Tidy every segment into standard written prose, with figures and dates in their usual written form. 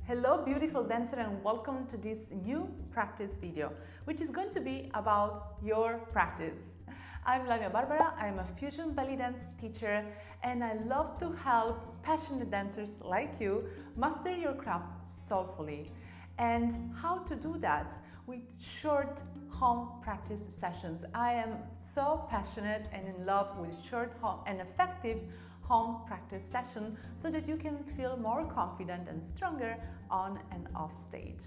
Hello beautiful dancer, and welcome to this new practice video, which is going to be about your practice. I'm Lamia. I'm a Fusion Bellydance teacher, and I love to help passionate dancers like you master your craft soulfully. And how to do that? With short home practice sessions. I am so passionate and in love with short home and effective home practice session so that you can feel more confident and stronger on and off stage.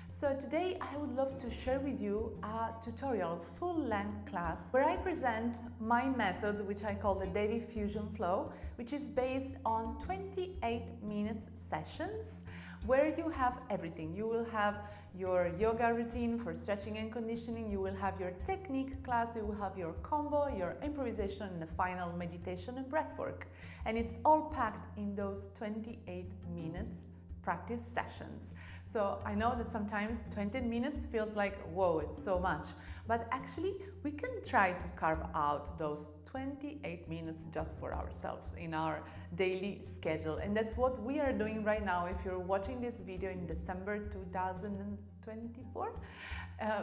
So today I would love to share with you a tutorial, full-length class where I present my method, which I call the D.E.V.I Fusion Flow, which is based on 28 minutes sessions where you have everything. You will have your yoga routine for stretching and conditioning, you will have your technique class, you will have your combo, your improvisation, and the final meditation and breathwork. And it's all packed in those 28 minutes practice sessions. So I know that sometimes 20 minutes feels like, whoa, it's so much. But actually, we can try to carve out those 28 minutes just for ourselves in our daily schedule. And that's what we are doing right now. If you're watching this video in December 2024,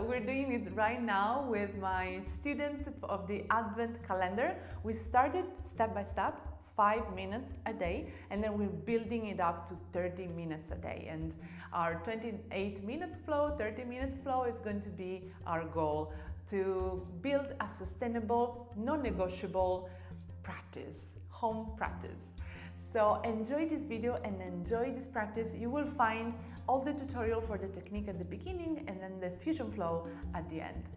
we're doing it right now with my students of the Advent calendar. We started step by step, 5 minutes a day, and then we're building it up to 30 minutes a day. And our 28 minutes flow, 30 minutes flow is going to be our goal to build a sustainable, non-negotiable practice, home practice. So enjoy this video and enjoy this practice. You will find all the tutorial for the technique at the beginning and then the fusion flow at the end.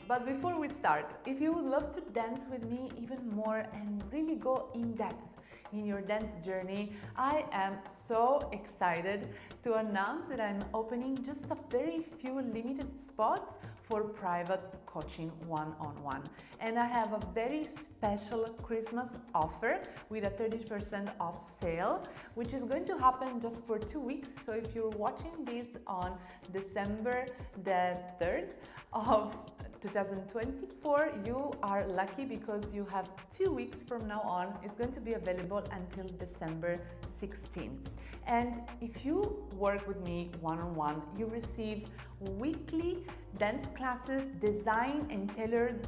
But before we start, if you would love to dance with me even more and really go in depth in your dance journey, I am so excited to announce that I'm opening just a very few limited spots for private coaching one-on-one. And I have a very special Christmas offer with a 30% off sale, which is going to happen just for 2 weeks. So if you're watching this on December the 3rd of 2024, you are lucky because you have 2 weeks from now on. It's going to be available until December 16. And if you work with me one-on-one, you receive weekly dance classes designed and tailored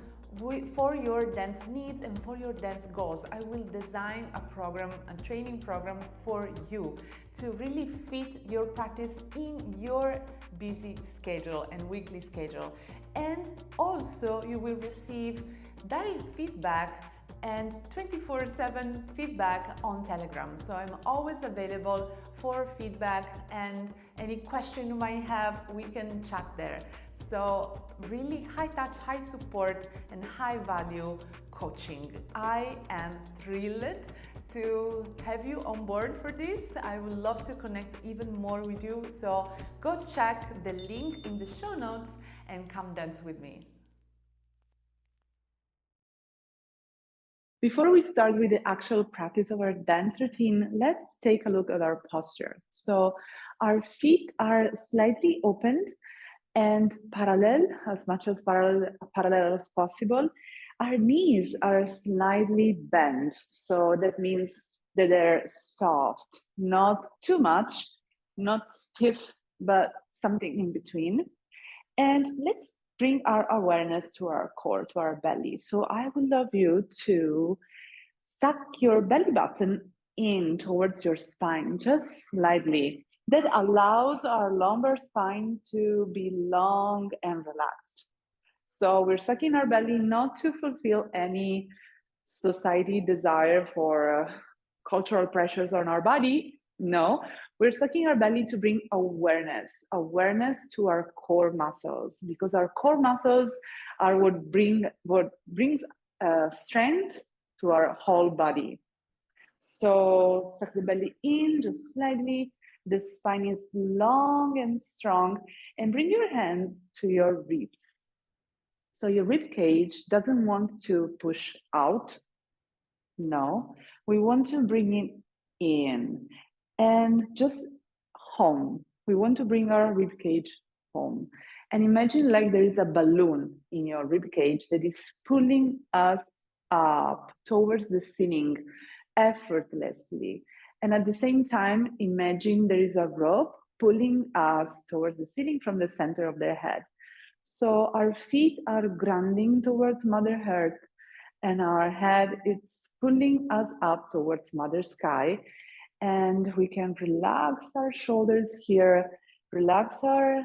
for your dance needs and for your dance goals. I will design a program, a training program for you to really fit your practice in your busy schedule and weekly schedule. And also you will receive direct feedback and 24/7 feedback on Telegram. So I'm always available for feedback, and any question you might have, we can chat there. So really high touch, high support, and high value coaching. I am thrilled to have you on board for this. I would love to connect even more with you. So go check the link in the show notes and come dance with me. Before we start with the actual practice of our dance routine, let's take a look at our posture. So our feet are slightly opened and parallel, as much as parallel as possible. Our knees are slightly bent, so that means that they're soft, not too much, not stiff, but something in between. And let's bring our awareness to our core, to our belly. So I would love you to suck your belly button in towards your spine, just slightly. That allows our lumbar spine to be long and relaxed. So we're sucking our belly not to fulfill any society desire for cultural pressures on our body. No, we're sucking our belly to bring awareness to our core muscles, because our core muscles are what brings strength to our whole body. So suck the belly in just slightly. The spine is long and strong, and bring your hands to your ribs. So your rib cage doesn't want to push out. No, we want to bring it in and just home. We want to bring our rib cage home. And imagine like there is a balloon in your rib cage that is pulling us up towards the ceiling effortlessly. And at the same time, imagine there is a rope pulling us towards the ceiling from the center of their head. So our feet are grounding towards Mother Earth, and our head is pulling us up towards Mother Sky. And we can relax our shoulders here, relax our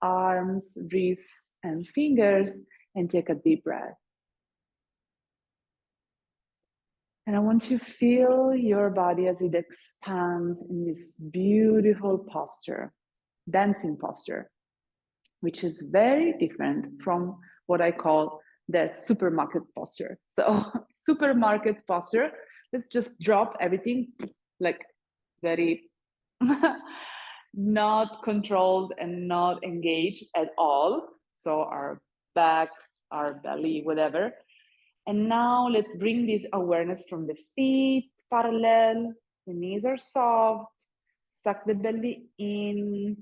arms, wrists, and fingers, and take a deep breath. And I want you to feel your body as it expands in this beautiful posture, dancing posture, which is very different from what I call the supermarket posture. So supermarket posture, let's just drop everything like very not controlled and not engaged at all. So our back, our belly, whatever. And now let's bring this awareness from the feet parallel. The knees are soft. Suck the belly in.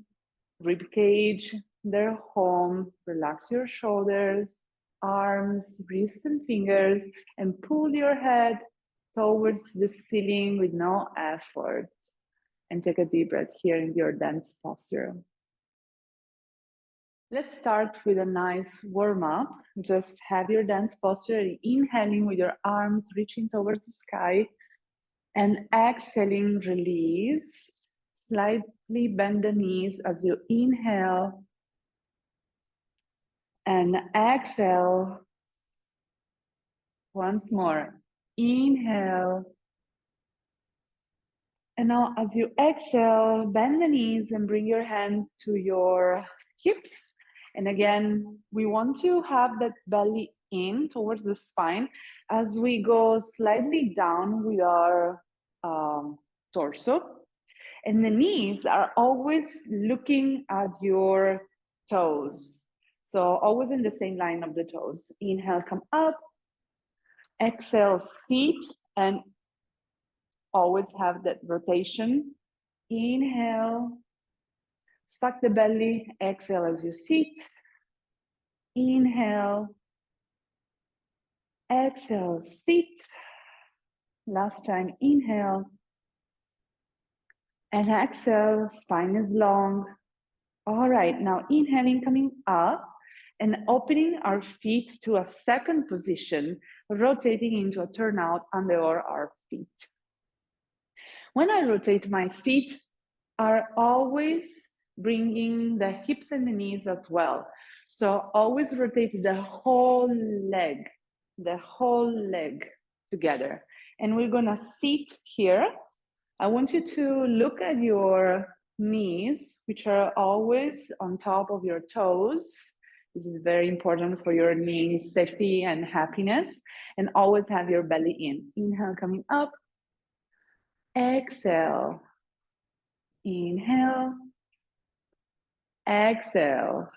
Rib cage, they're home. Relax your shoulders, arms, wrists, and fingers, and pull your head towards the ceiling with no effort. And take a deep breath here in your dance posture. Let's start with a nice warm up. Just have your dance posture, inhaling with your arms reaching towards the sky, and exhaling, release. Slightly bend the knees as you inhale, and exhale. Once more, inhale. And now as you exhale, bend the knees and bring your hands to your hips. And again, we want to have that belly in towards the spine as we go slightly down with our torso. And the knees are always looking at your toes. So always in the same line of the toes. Inhale, come up. Exhale, seat, and always have that rotation. Inhale, suck the belly, exhale as you sit. Inhale, exhale, sit. Last time, inhale. And exhale, spine is long. All right, now inhaling, coming up and opening our feet to a second position, rotating into a turnout under our feet. When I rotate, my feet are always bringing the hips and the knees as well. So always rotate the whole leg together. And we're gonna sit here. I want you to look at your knees, which are always on top of your toes. This is very important for your knee safety and happiness. And always have your belly in. Inhale, coming up. Exhale. Inhale. Exhale.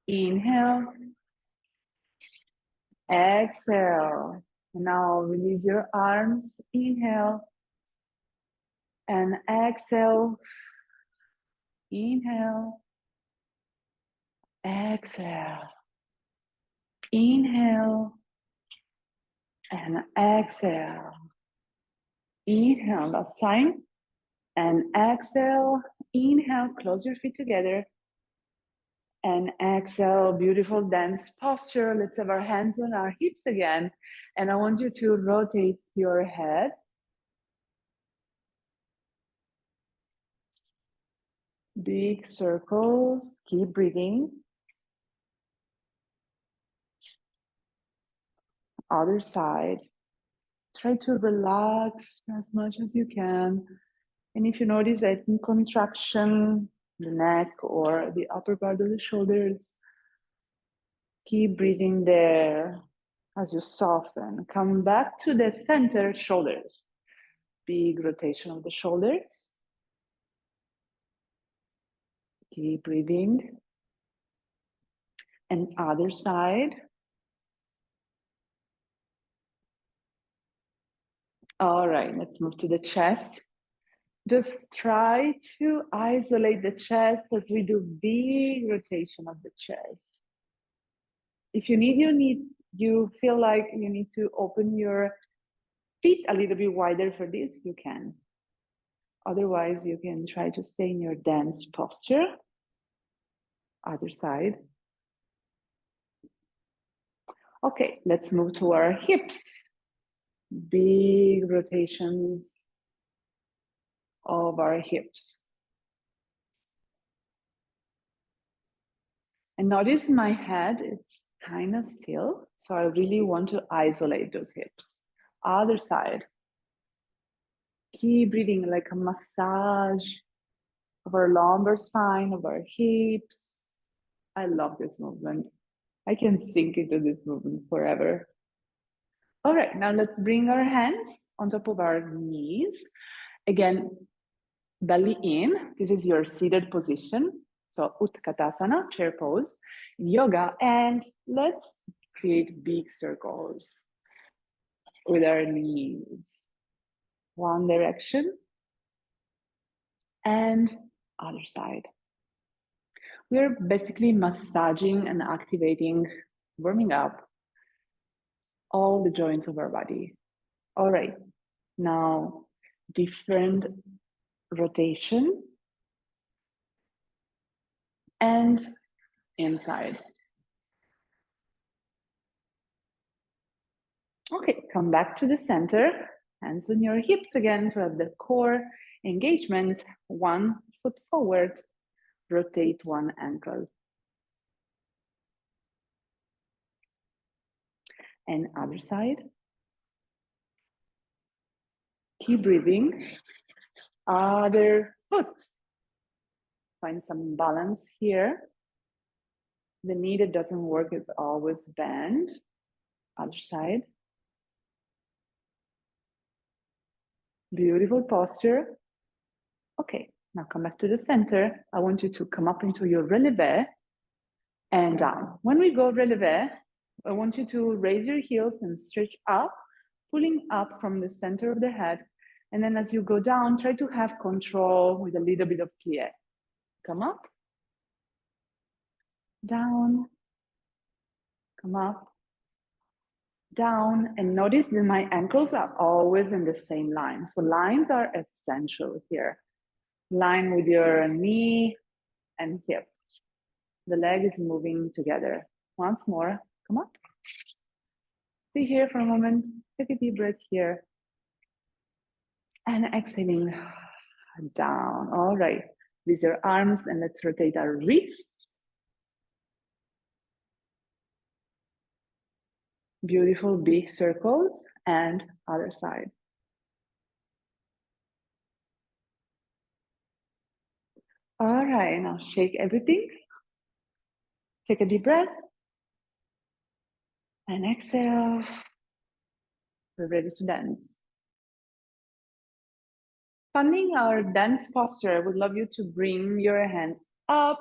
Inhale. Exhale. Now release your arms. Inhale. And exhale. Inhale. Exhale. Inhale. And exhale. Inhale, last time. And exhale. Inhale, close your feet together. And exhale, beautiful dance posture. Let's have our hands on our hips again. And I want you to rotate your head. Big circles, keep breathing. Other side. Try to relax as much as you can. And if you notice that contraction, the neck or the upper part of the shoulders, keep breathing there as you soften. Come back to the center, shoulders. Big rotation of the shoulders. Keep breathing. And other side. All right, let's move to the chest. Just try to isolate the chest as we do big rotation of the chest. If you feel like you need to open your feet a little bit wider for this, you can. Otherwise, you can try to stay in your dance posture. Other side. Okay, let's move to our hips. Big rotations of our hips. And notice my head, it's kind of still. So I really want to isolate those hips. Other side. Keep breathing like a massage of our lumbar spine, of our hips. I love this movement. I can sink into this movement forever. All right, now let's bring our hands on top of our knees. Again, belly in. This is your seated position. So Utkatasana, chair pose, yoga, and let's create big circles with our knees. One direction and other side. We're basically massaging and activating, warming up all the joints of our body. All right, now different rotation and inside. Okay, come back to the center, hands on your hips again to have the core engagement. One foot forward, rotate one ankle. And other side. Keep breathing. Other foot. Find some balance here. The knee that doesn't work is always bend. Other side. Beautiful posture. Okay, now come back to the center. I want you to come up into your relevé and down. When we go relevé, I want you to raise your heels and stretch up, pulling up from the center of the head. And then as you go down, try to have control with a little bit of plie. Come up, down, come up, down. And notice that my ankles are always in the same line. So lines are essential here. Line with your knee and hip. The leg is moving together. Once more, come up. Stay here for a moment. Take a deep breath here. And exhaling down. All right. With your arms, and let's rotate our wrists. Beautiful big circles, and other side. All right, now shake everything. Take a deep breath. And exhale. We're ready to dance. Funding our dance posture, I would love you to bring your hands up.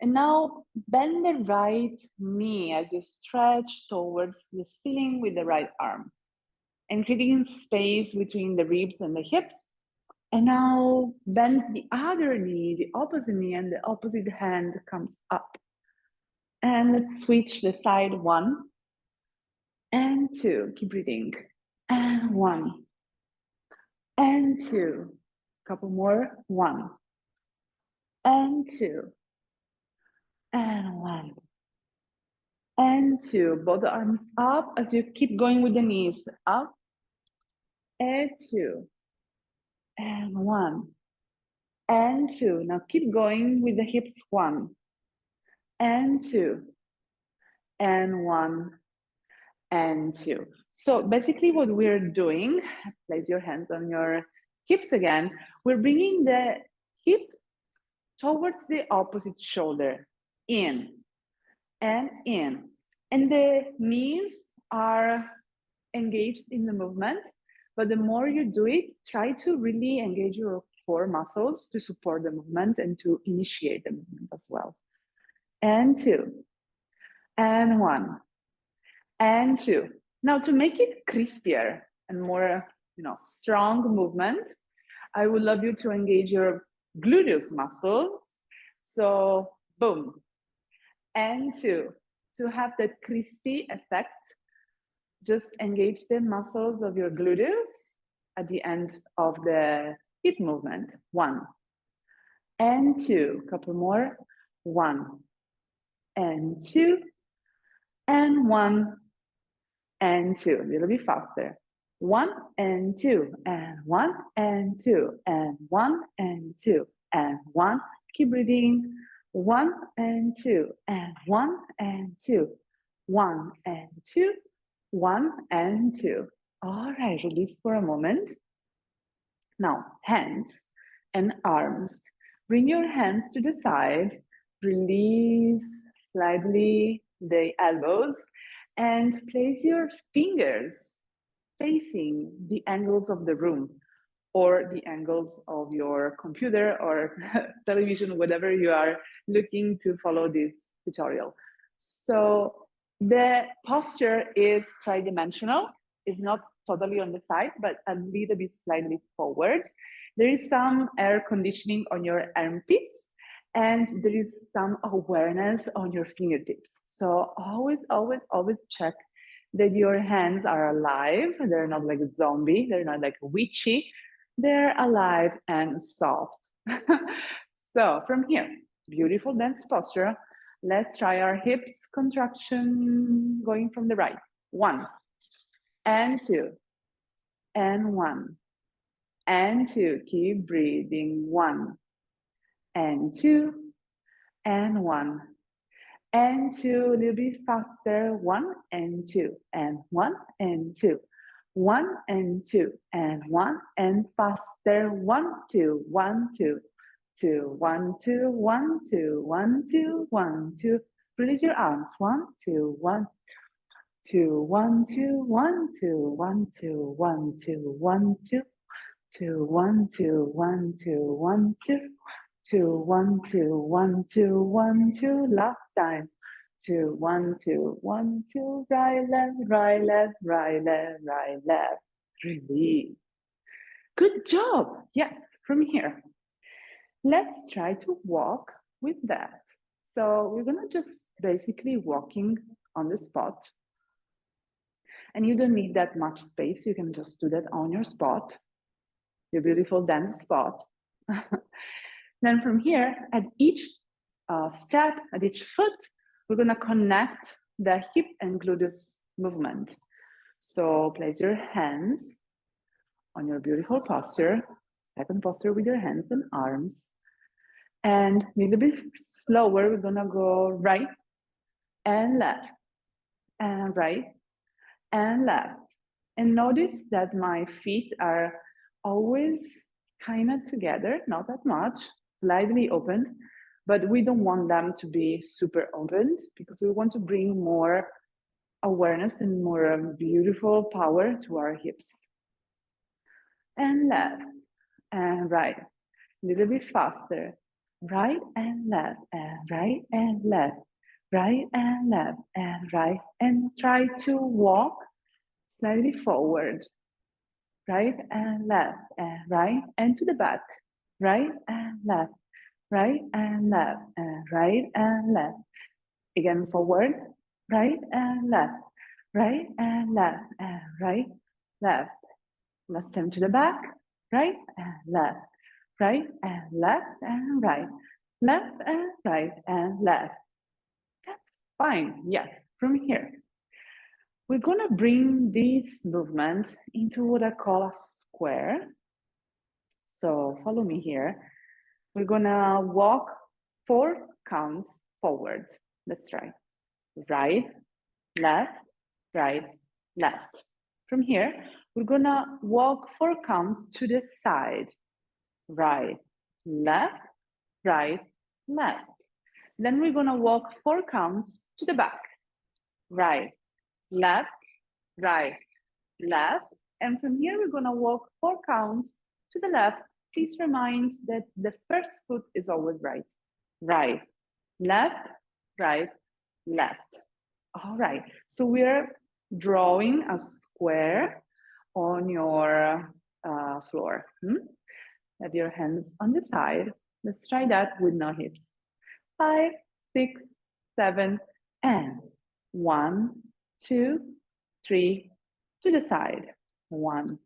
And now bend the right knee as you stretch towards the ceiling with the right arm. And creating space between the ribs and the hips. And now bend the other knee, the opposite knee, and the opposite hand comes up. And let's switch the side 1 and 2. Keep breathing. And 1 and 2. Couple more. 1 and 2 and 1 and 2. Both arms up as you keep going with the knees. Up and 2 and 1 and 2. Now keep going with the hips. 1 and 2 and 1 and 2. So basically what we're doing, place your hands on your hips again, we're bringing the hip towards the opposite shoulder, in and in. And the knees are engaged in the movement, but the more you do it, try to really engage your core muscles to support the movement and to initiate the movement as well. And 2 and 1 and 2. Now to make it crispier and more, strong movement, I would love you to engage your gluteus muscles. So boom, and 2. To have that crispy effect, just engage the muscles of your gluteus at the end of the hip movement. 1 and 2. Couple more. 1 and 2 and 1 and 2. A little bit faster. 1 and 2 and 1 and 2 and 1 and 2 and 1. Keep breathing. 1 and 2 and 1 and 2. 1 and 2. 1 and 2. All right, release for a moment. Now, hands and arms. Bring your hands to the side. Release slightly the elbows and place your fingers facing the angles of the room or the angles of your computer or television, whatever you are looking to follow this tutorial. So the posture is tridimensional. It's not totally on the side, but a little bit slightly forward. There is some air conditioning on your armpits, and there is some awareness on your fingertips. So always, always, always check that your hands are alive. They're not like a zombie. They're not like witchy. They're alive and soft. So from here, beautiful dance posture. Let's try our hips contraction going from the right. 1 and 2 and 1 and 2. Keep breathing. 1 and 2 and 1 and 2. A little bit faster. 1 and 2 and 1 and 2. 1 and 2 and 1 and faster. 1 2 1 2 2 1 2 1 2 1 2 1 2. Release your arms. 1 2 1 2 1 2 1 2 1 2 1 2 1 2 2 1 2 1 2 1 2 2 1 2 1 2 1 2. Last time. 2 1 2 1 2. Right left, right left, right left, right left. Release. Good job. Yes, from here. Let's try to walk with that. So we're gonna just basically walking on the spot. And you don't need that much space. You can just do that on your spot, your beautiful dance spot. Then from here, at each step, at each foot, we're gonna connect the hip and gluteus movement. So place your hands on your beautiful posture, second posture with your hands and arms. And a little bit slower, we're gonna go right and left, and right and left. And notice that my feet are always kind of together, not that much, slightly opened, but we don't want them to be super opened because we want to bring more awareness and more beautiful power to our hips. And left and right, a little bit faster. Right and left, and right and left, right and left, and right. And try to walk slightly forward. Right and left, and right and to the back. Right and left, right and left, and right and left. Again, forward, right and left, right and left, and right, left. Last time to the back, right and left, right and left and right, left and right and left. That's fine, yes, from here. We're gonna bring this movement into what I call a square. So follow me here. We're gonna walk 4 counts forward. Let's try. Right, left, right, left. From here, we're gonna walk 4 counts to the side. Right, left, right, left. Then we're gonna walk 4 counts to the back. Right, left, right, left. And from here, we're gonna walk 4 counts to the left. Please remind that the first foot is always right. Right, left, right, left. All right, so we're drawing a square on your floor. Have your hands on the side. Let's try that with no hips. 5, 6, 7, and 1, 2, 3, to the side. 1,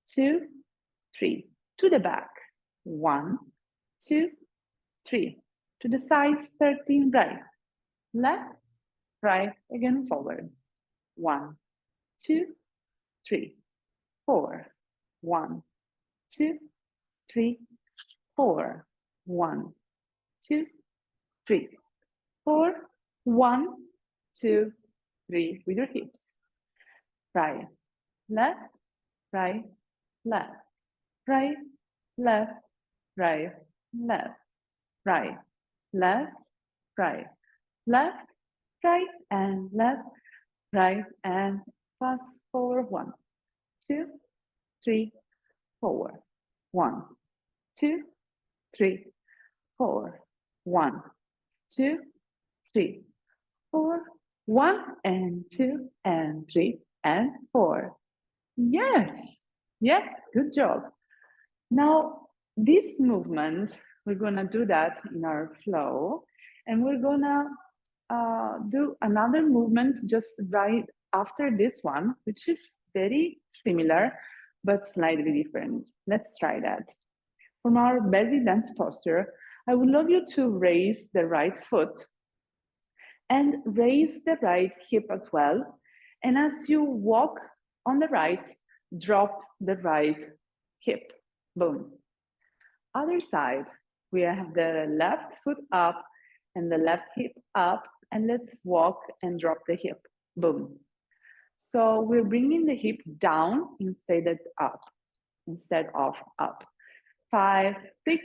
2, 3, to the back. 1, 2, 3. To the sides, 13, right. Left, right, again forward. 1, 2, 3, 4. 1, 2, 3, 4. 1, 2, 3, 4. 1, 2, 3 with your hips. Right, left, right, left, right, left, right, left, right, left, right, left, right, and left, right, and fast forward. 1, 2, 3, 4. 1, 2, 3, 4. 1, 2, 3, 4. 1 and 2 and 3 and 4. Yes, yes, good job. Now, this movement, we're gonna do that in our flow, and we're gonna do another movement just right after this one, which is very similar, but slightly different. Let's try that. From our belly dance posture, I would love you to raise the right foot and raise the right hip as well. And as you walk on the right, drop the right hip. Boom. Other side, we have the left foot up and the left hip up, and let's walk and drop the hip. Boom. So we're bringing the hip down instead of up. 5, 6,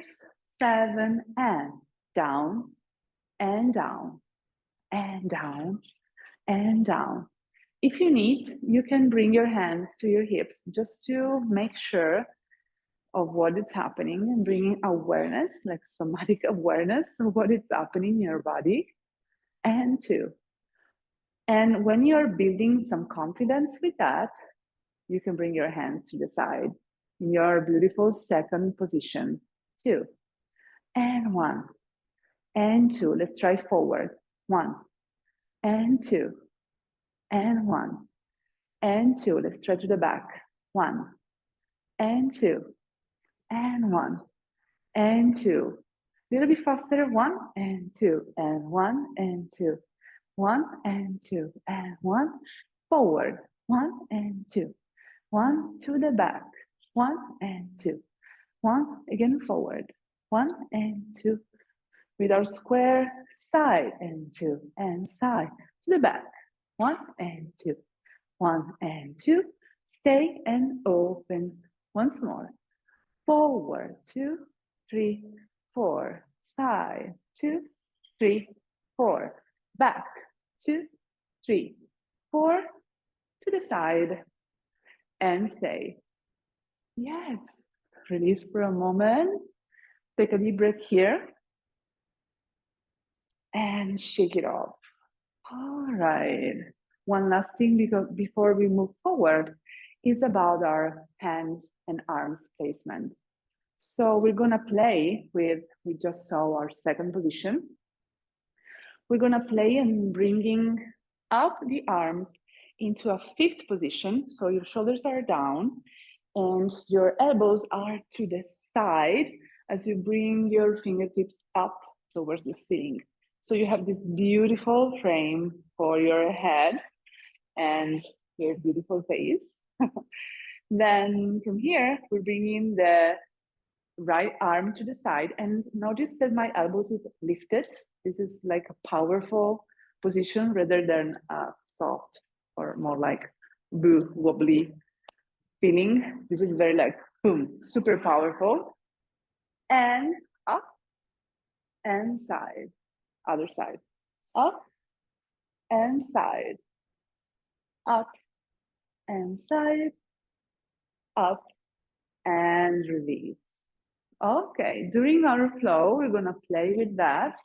7, and down, and down, and down, and down. If you need, you can bring your hands to your hips just to make sure of what is happening and bringing awareness, like somatic awareness of what is happening in your body. And 2. And when you're building some confidence with that, you can bring your hands to the side in your beautiful second position. 2. And 1. And 2. Let's try forward. 1. And 2. And 1. And 2. Let's try to the back. 1. And 2. And 1. And 2. A little bit faster. 1 and 2. And 1 and 2. 1 and 2. And 1. Forward. 1 and 2. 1 to the back. 1 and 2. 1 again forward. 1 and 2. With our square, side and 2 and side to the back. 1 and 2. 1 and 2. Stay and open. Once more. Forward. 2, 3, 4. Side. 2, 3, 4. Back. 2, 3, 4. To the side. And stay. Yes. Release for a moment. Take a deep breath here. And shake it off. All right. One last thing before we move forward is about our hand and arms placement. So we're gonna play with, we just saw our second position. We're gonna play and bringing up the arms into a fifth position. So your shoulders are down and your elbows are to the side as you bring your fingertips up towards the ceiling. So you have this beautiful frame for your head and your beautiful face. Then from here, we're bringing the right arm to the side and notice that my elbows is lifted. This is like a powerful position rather than a soft or more like wobbly feeling. This is very like, boom, super powerful. And up and side, other side, up and side, up and side, up and release. Okay, during our flow, we're gonna play with that.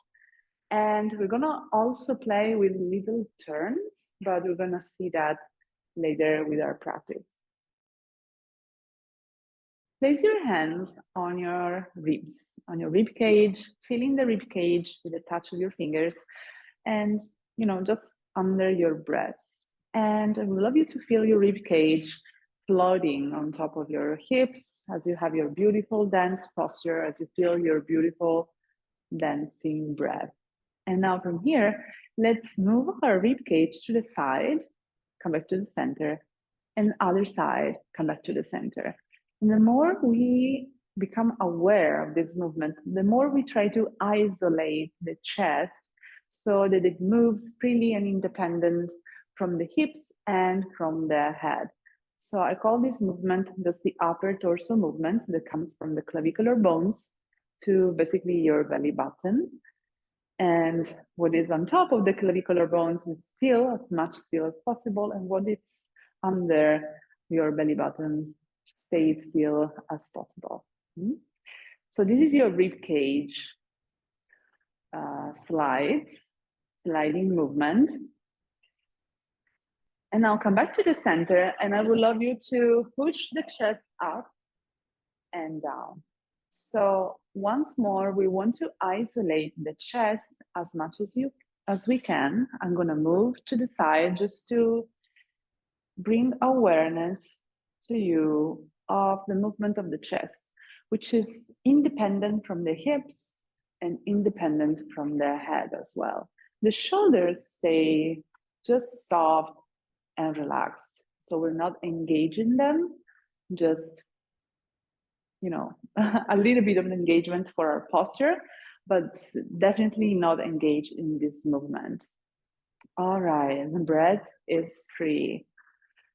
And we're gonna also play with little turns, but we're gonna see that later with our practice. Place your hands on your ribs, on your rib cage, feeling the rib cage with the touch of your fingers and, just under your breast. And I would love you to feel your rib cage floating on top of your hips as you have your beautiful dance posture, as you feel your beautiful dancing breath. And now from here, let's move our rib cage to the side, come back to the center, and other side, come back to the center. And the more we become aware of this movement, the more we try to isolate the chest so that it moves freely and independent from the hips and from the head. So I call this movement just the upper torso movement that comes from the clavicular bones to basically your belly button. And what is on top of the clavicular bones is still as much still as possible, and what is under your belly button stays still as possible. So this is your rib cage sliding movement. And now come back to the center, and I would love you to push the chest up and down. So once more, we want to isolate the chest as much as we can. I'm gonna move to the side just to bring awareness to you of the movement of the chest, which is independent from the hips and independent from the head as well. The shoulders stay just soft and relaxed. So we're not engaging them, just, you know, a little bit of engagement for our posture, but definitely not engaged in this movement. All right, the breath is free.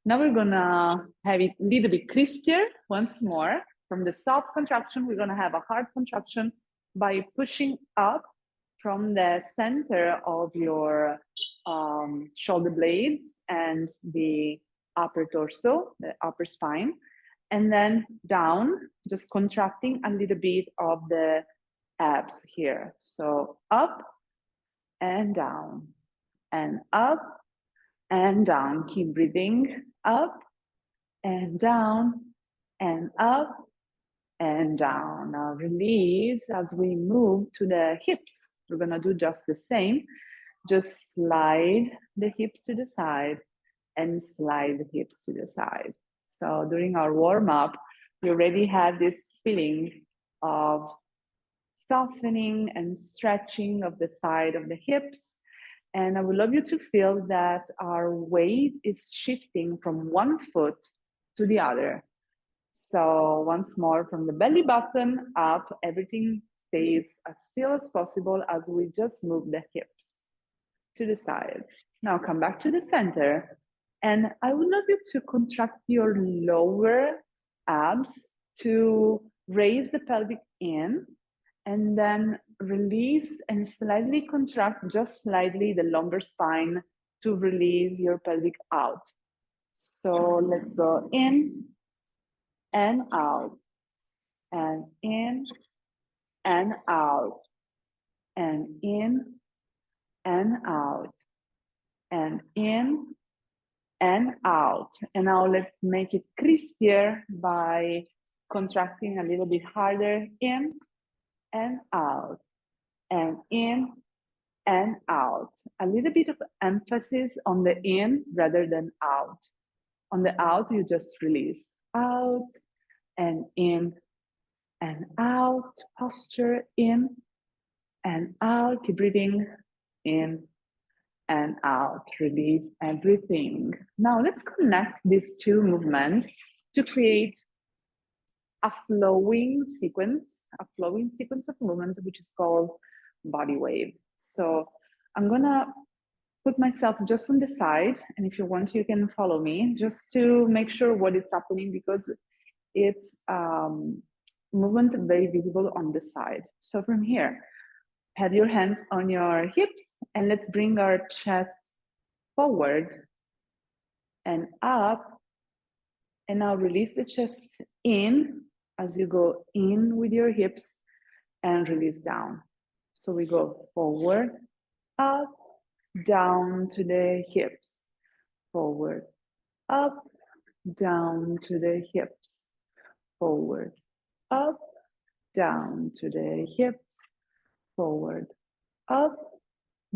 Now we're gonna have it a little bit crispier once more. From the soft contraction, we're gonna have a hard contraction by pushing up from the center of your shoulder blades and the upper torso, the upper spine, and then down, just contracting a little bit of the abs here. So up and down, and up and down. Keep breathing up and down and up and down. Now release as we move to the hips. We're gonna do just the same. Just slide the hips to the side and slide the hips to the side. So during our warm-up, we already had this feeling of softening and stretching of the side of the hips. And I would love you to feel that our weight is shifting from one foot to the other. So once more, from the belly button up, everything stays as still as possible as we just move the hips to the side. Now come back to the center. And I would love you to contract your lower abs to raise the pelvic in, and then release and slightly contract, just slightly, the lumbar spine to release your pelvic out. So let's go in and out, and in and out, and in and out, and in and out. And now let's make it crispier by contracting a little bit harder, in and out, and in and out. A little bit of emphasis on the in rather than out. On the out, you just release out and in and out. Posture in and out. Keep breathing in and out. Release everything. Now let's connect these two movements to create a flowing sequence of movement, which is called body wave. So I'm gonna put myself just on the side, and if you want, you can follow me just to make sure what is happening, because it's movement very visible on the side. So from here, have your hands on your hips, and let's bring our chest forward and up. And now release the chest in as you go in with your hips and release down. So we go forward, up, down to the hips, forward, up, down to the hips, forward, up, down to the hips, forward, up,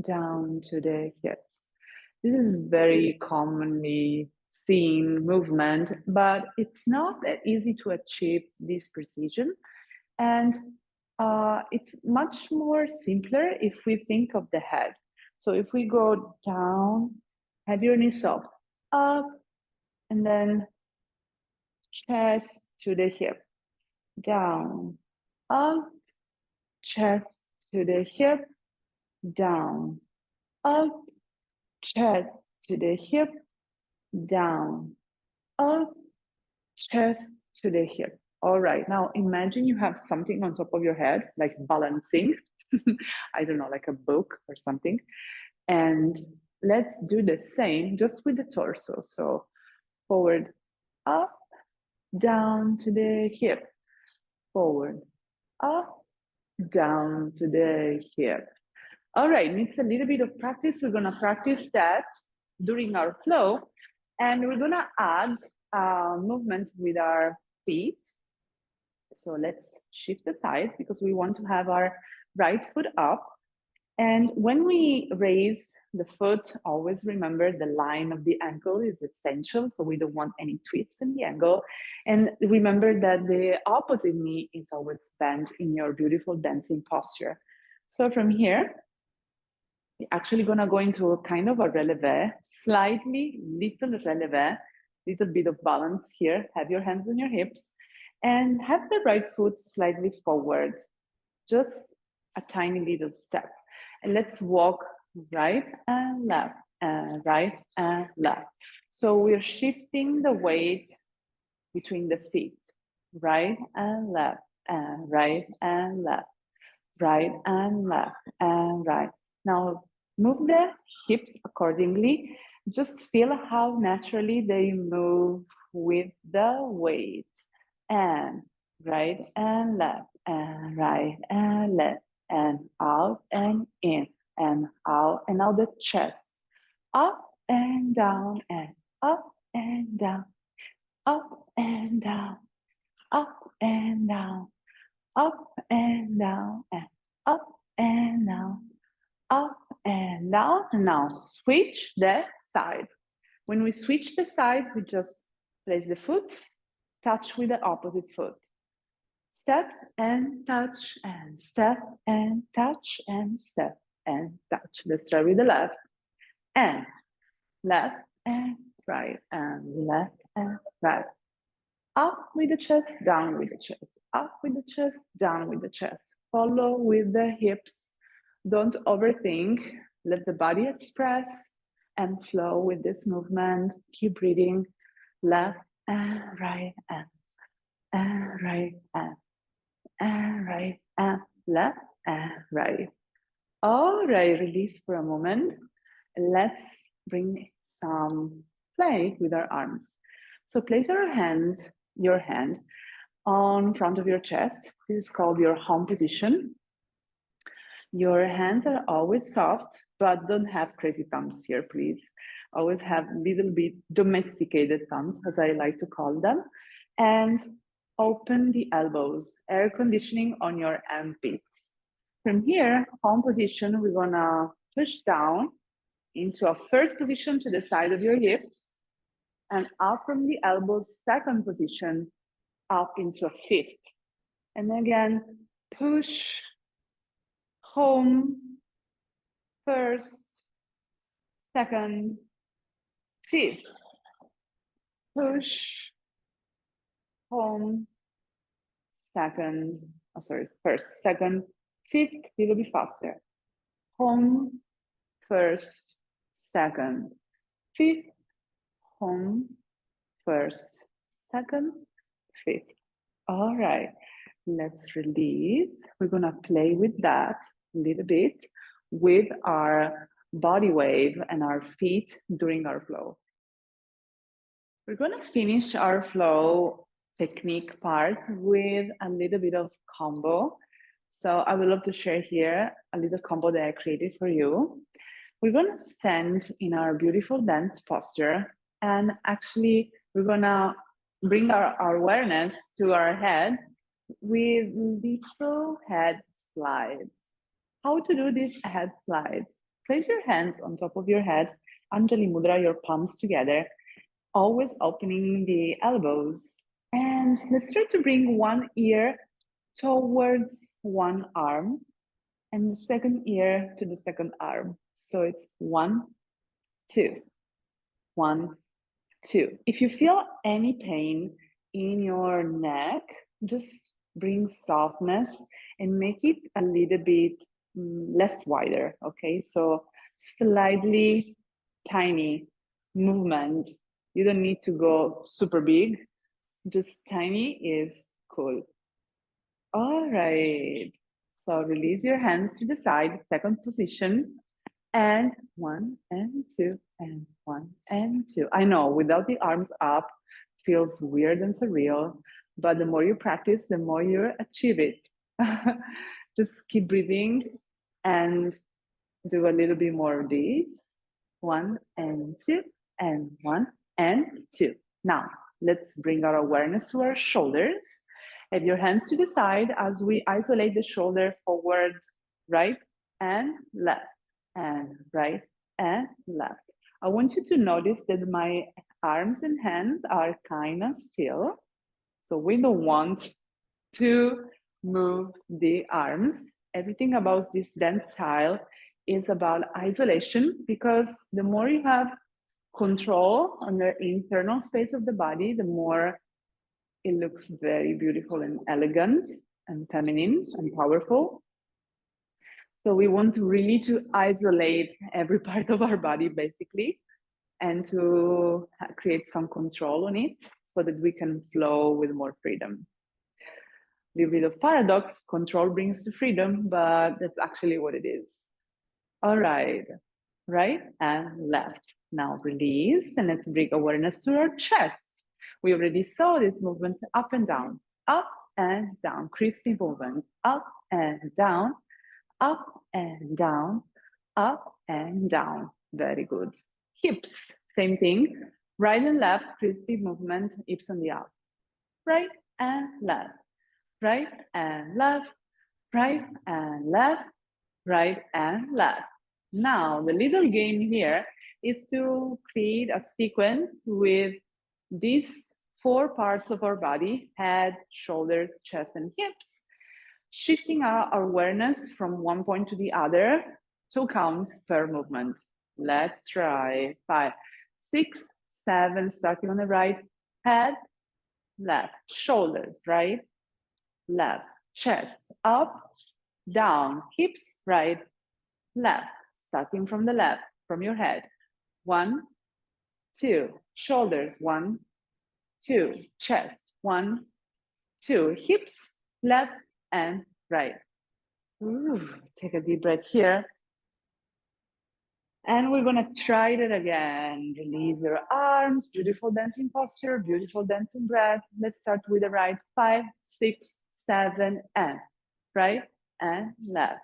down to the hips. This is very commonly scene, movement, but it's not that easy to achieve this precision. And it's much more simpler if we think of the head. So if we go down, have your knees soft, up, and then chest to the hip, down, up, chest to the hip, down, up, chest to the hip, down, up, chest to the hip. All right, now imagine you have something on top of your head, like balancing, I don't know, like a book or something. And let's do the same just with the torso. So forward, up, down to the hip, forward, up, down to the hip. All right, needs a little bit of practice. We're gonna practice that during our flow, and we're gonna add movement with our feet. So let's shift the sides because we want to have our right foot up. And when we raise the foot, always remember the line of the ankle is essential. So we don't want any twists in the ankle. And remember that the opposite knee is always bent in your beautiful dancing posture. So from here, we're actually gonna go into a kind of a releve, slightly little releve, little bit of balance here. Have your hands on your hips and have the right foot slightly forward, just a tiny little step. And let's walk right and left and right and left. So we're shifting the weight between the feet, right and left and right and left, right and left and right. Now move the hips accordingly. Just feel how naturally they move with the weight. And right and left and right and left and out and in and out, and now the chest up and down and up and down, up and down, up and down, up and down, and up and down, up and down. And now switch the side. When we switch the side, we just place the foot, touch with the opposite foot. Step and touch and step and touch and step and touch. Let's try with the left and right and left and right. Up with the chest, down with the chest, up with the chest, down with the chest. Follow with the hips. Don't overthink. Let the body express and flow with this movement. Keep breathing. Left and right and right and right and left and right. All right, release for a moment. Let's bring some play with our arms. So place your hand on front of your chest. This is called your home position. Your hands are always soft, but don't have crazy thumbs here, please. Always have little bit domesticated thumbs, as I like to call them. And open the elbows, air conditioning on your armpits. From here, home position, we're gonna push down into a first position to the side of your hips, and up from the elbows, second position, up into a fifth. And again, push, home, first, second, fifth. Push, home, second, first, second, fifth, a little bit faster. Home, first, second, fifth, home, first, second, fifth. All right, let's release. We're gonna play with that a little bit with our body wave and our feet during our flow. We're gonna finish our flow technique part with a little bit of combo. So I would love to share here a little combo that I created for you. We're gonna stand in our beautiful dance posture, and actually we're gonna bring our awareness to our head with little head slides. How to do these head slides? Place your hands on top of your head, Anjali Mudra, your palms together, always opening the elbows. And let's try to bring one ear towards one arm and the second ear to the second arm. So it's 1, 2, 1, 2. If you feel any pain in your neck, just bring softness and make it a little bit less wider, okay? So slightly tiny movement. You don't need to go super big, just tiny is cool. All right, so release your hands to the side, second position, and 1 and 2 and 1 and 2. I know without the arms up feels weird and surreal, but the more you practice, the more you achieve it. Just keep breathing and do a little bit more of these. 1 and 2 and 1 and 2. Now, let's bring our awareness to our shoulders. Have your hands to the side as we isolate the shoulder forward, right and left, and right and left. I want you to notice that my arms and hands are kind of still. So we don't want to move the arms. Everything about this dance style is about isolation, because the more you have control on the internal space of the body, the more it looks very beautiful and elegant and feminine and powerful. So we want really to isolate every part of our body, basically, and to create some control on it so that we can flow with more freedom. A little bit of paradox, control brings to freedom, but that's actually what it is. All right, right and left. Now release, and let's bring awareness to our chest. We already saw this movement up and down, crispy movement, up and down, up and down, up and down. Very good. Hips, same thing. Right and left, crispy movement, hips on the up. Right and left, right and left, right and left, right and left. Now, the little game here is to create a sequence with these 4 parts of our body: head, shoulders, chest, and hips, shifting our awareness from one point to the other, 2 counts per movement. Let's try 5, 6, 7, starting on the right, head, left, shoulders, right, left, chest, up, down, hips, right, left, starting from the left, from your head. 1, 2, shoulders, 1, 2, chest, 1, 2, hips, left and right. Ooh, take a deep breath here. And we're gonna try that again. Release your arms, beautiful dancing posture, beautiful dancing breath. Let's start with the right. 5, 6, 7, and right and left,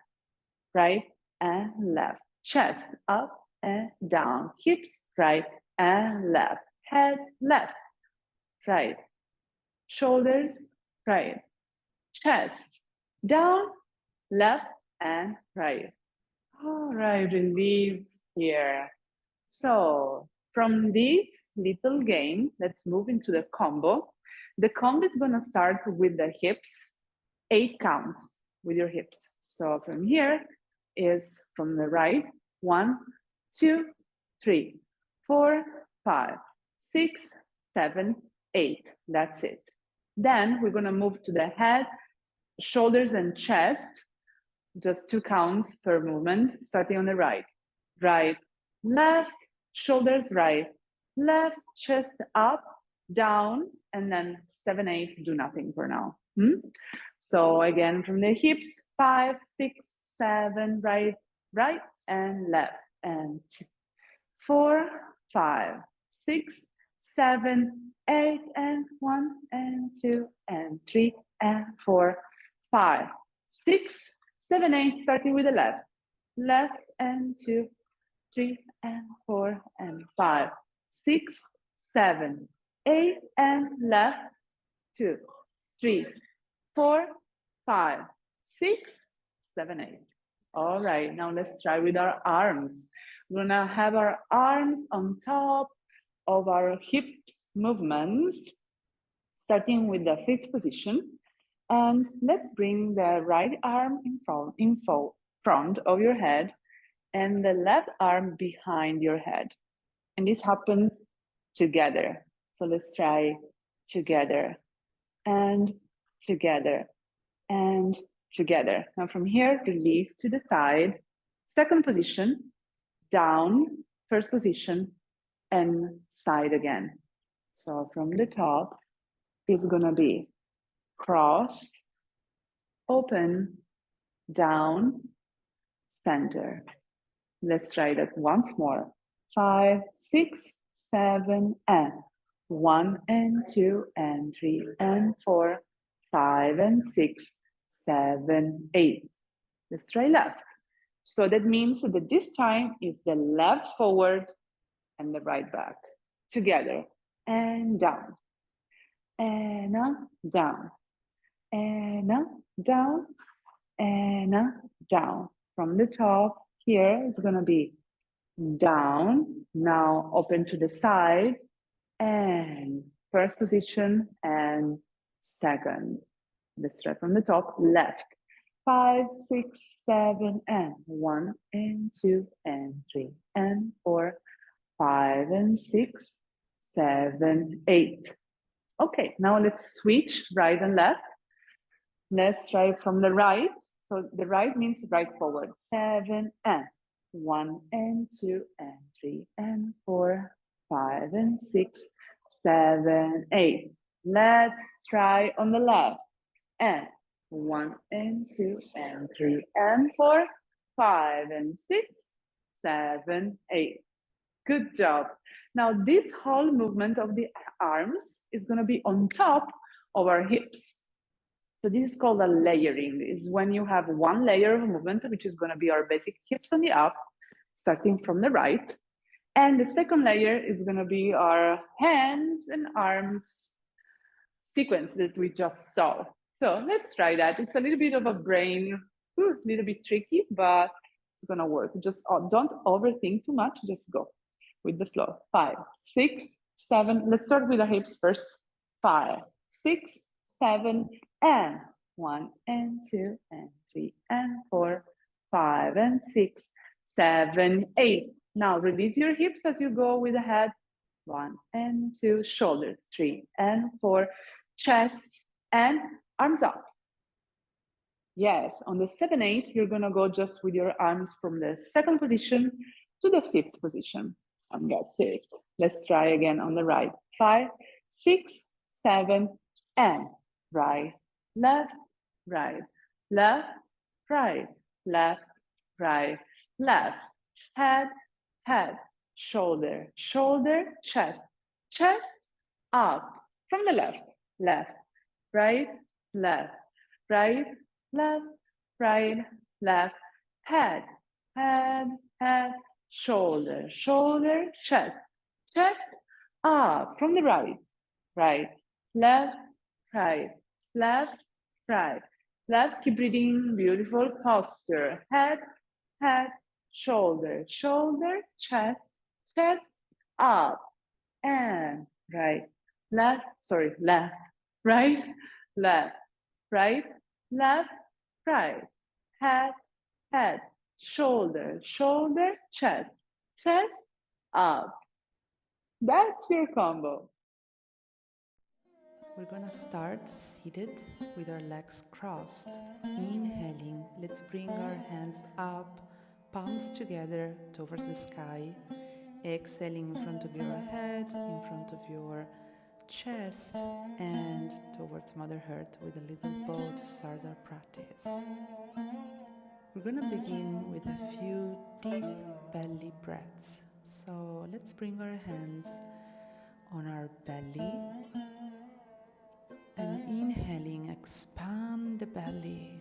right and left. Chest up and down, hips right and left, head left, right, shoulders right, chest down, left and right. All right, release here. So from this little game, let's move into the combo. The combo is gonna start with the hips, 8 counts with your hips. So from here is from the right, 1, 2, 3, 4, 5, 6, 7, 8. That's it. Then we're gonna move to the head, shoulders and chest, just 2 counts per movement, starting on the right. Right, left, shoulders right, left, chest up, down, and then 7, 8, do nothing for now. So again, from the hips, 5, 6, 7, right, right, and left, and 4, 5, 6, 7, 8, and 1, and 2, and 3, and 4, 5, 6, 7, 8, starting with the left, left, and 2, 3, and 4, and 5, 6, 7, 8, and left, 2, 3, 4, 5, 6, 7, 8. All right, now let's try with our arms. We're gonna have our arms on top of our hips movements, starting with the 5th position. And let's bring the right arm in front of your head and the left arm behind your head. And this happens together. So let's try together and together and together. Now from here, release to the side. 2nd position, down, 1st position, and side again. So from the top, it's gonna be cross, open, down, center. Let's try that once more. 5, 6, 7, and 1 and 2 and 3 and 4, 5 and 6, 7, 8. Let's try left. So that means that this time is the left forward and the right back together, and down, and down, and down, and down. From the top here is gonna be down, now open to the side, and 1st position and 2nd. Let's try from the top, left. 5, 6, 7, and 1 and 2 and 3 and 4, 5 and 6, 7, 8. Okay, now let's switch right and left. Let's try from the right. So the right means right forward. 7 and 1 and 2 and 3 and 4, 5 and 6, 7, 8. Let's try on the left. And 1 and 2 and 3 and 4, 5 and 6, 7, 8. Good job. Now this whole movement of the arms is going to be on top of our hips. So this is called a layering. It's when you have one layer of movement, which is going to be our basic hips on the up, starting from the right. And the second layer is going to be our hands and arms sequence that we just saw. So let's try that. It's a little bit of a brain, a little bit tricky, but it's going to work. Just don't overthink too much. Just go with the flow. 5, 6, 7. Let's start with the hips first. 5, 6, 7, and 1 and 2 and 3 and 4, 5 and 6, 7, 8. Now release your hips as you go with the head. 1 and 2, shoulders, 3 and 4, chest and arms up. Yes, on the 7, 8, you're gonna go just with your arms from the 2nd position to the 5th position. And that's it. Let's try again on the right. 5, 6, 7, and right, left, right, left, right, left, right, left, head, head, shoulder, shoulder, chest, chest, up, from the left, left, right, left, right, left, right, left, head, head, head, shoulder, shoulder, chest, chest, up, from the right, right, left, right, left, right, left. Keep breathing. Beautiful posture. Head, head, shoulder, shoulder, chest, chest, up, and right, left, sorry, left, right, left, right, left, right, head, head, shoulder, shoulder, chest, chest, up. That's your combo. We're gonna start seated with our legs crossed. Inhaling, let's bring our hands up, palms together towards the sky. Exhaling in front of your head, in front of your chest, and towards Mother Earth with a little bow to start our practice. We're gonna begin with a few deep belly breaths. So let's bring our hands on our belly. And inhaling, expand the belly.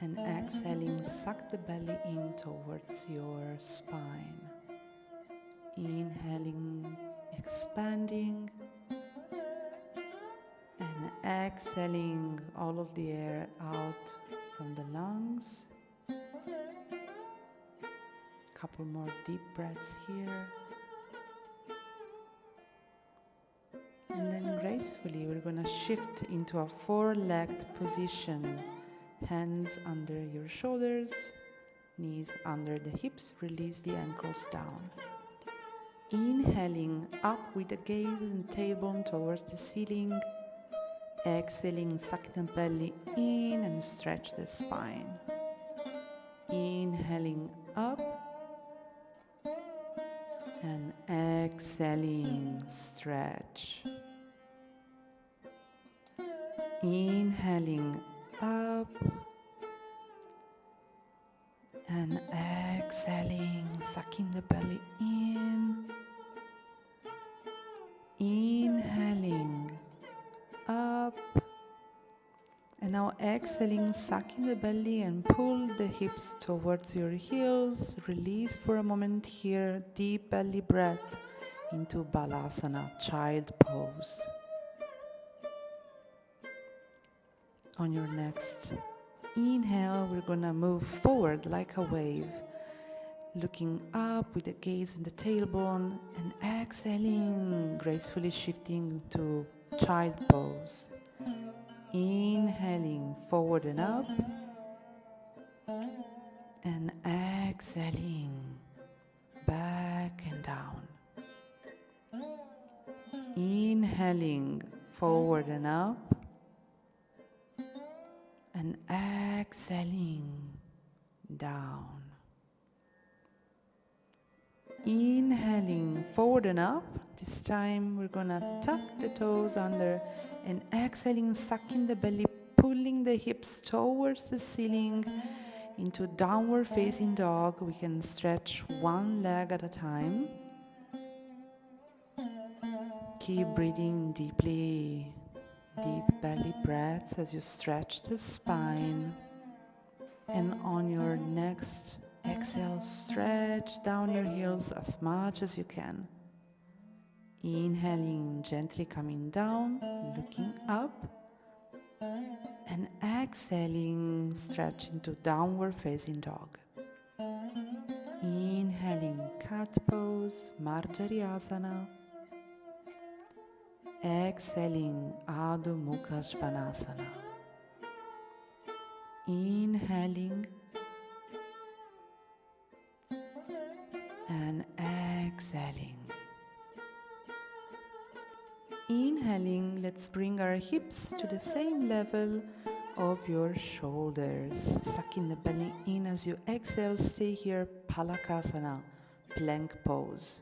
And exhaling, suck the belly in towards your spine. Inhaling, expanding. And exhaling all of the air out from the lungs. Couple more deep breaths here. gracefully, we're going to shift into a four-legged position. Hands under your shoulders, knees under the hips, release the ankles down. Inhaling up with the gaze and tailbone towards the ceiling. Exhaling, suck the belly in and stretch the spine. Inhaling up and exhaling, stretch. Inhaling up and exhaling, sucking the belly in. Inhaling up and now exhaling, sucking the belly and pull the hips towards your heels. Release for a moment here, deep belly breath into Balasana, child pose. On your next inhale, we're gonna move forward like a wave, looking up with the gaze and the tailbone, and exhaling, gracefully shifting to child pose. Inhaling forward and up, and exhaling back and down. Inhaling forward and up, and exhaling down. Inhaling forward and up. This time we're gonna tuck the toes under and exhaling, sucking the belly, pulling the hips towards the ceiling into downward facing dog. We can stretch one leg at a time. Keep breathing deeply, deep belly breaths as you stretch the spine. And on your next exhale, stretch down your heels as much as you can. Inhaling, gently coming down, looking up. And exhaling, stretch into downward facing dog. Inhaling, cat pose, Marjariasana. Exhaling, Adho Mukha Svanasana. Inhaling and exhaling. Inhaling, let's bring our hips to the same level of your shoulders. Sucking the belly in as you exhale. Stay here, Palakasana, plank pose.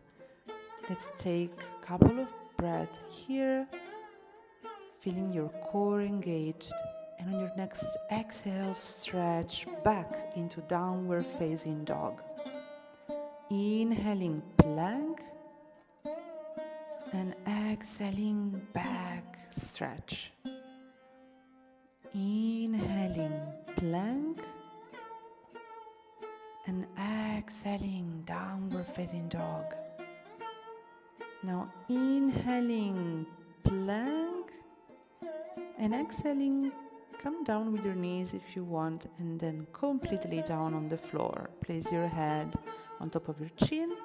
Let's take a couple of breaths here, feeling your core engaged. And on your next exhale, stretch back into downward facing dog. Inhaling, plank. And exhaling, back stretch. Inhaling, plank. And exhaling, downward facing dog. Now inhaling, plank. And exhaling, come down with your knees if you want, and then completely down on the floor. Place your head on top of your chin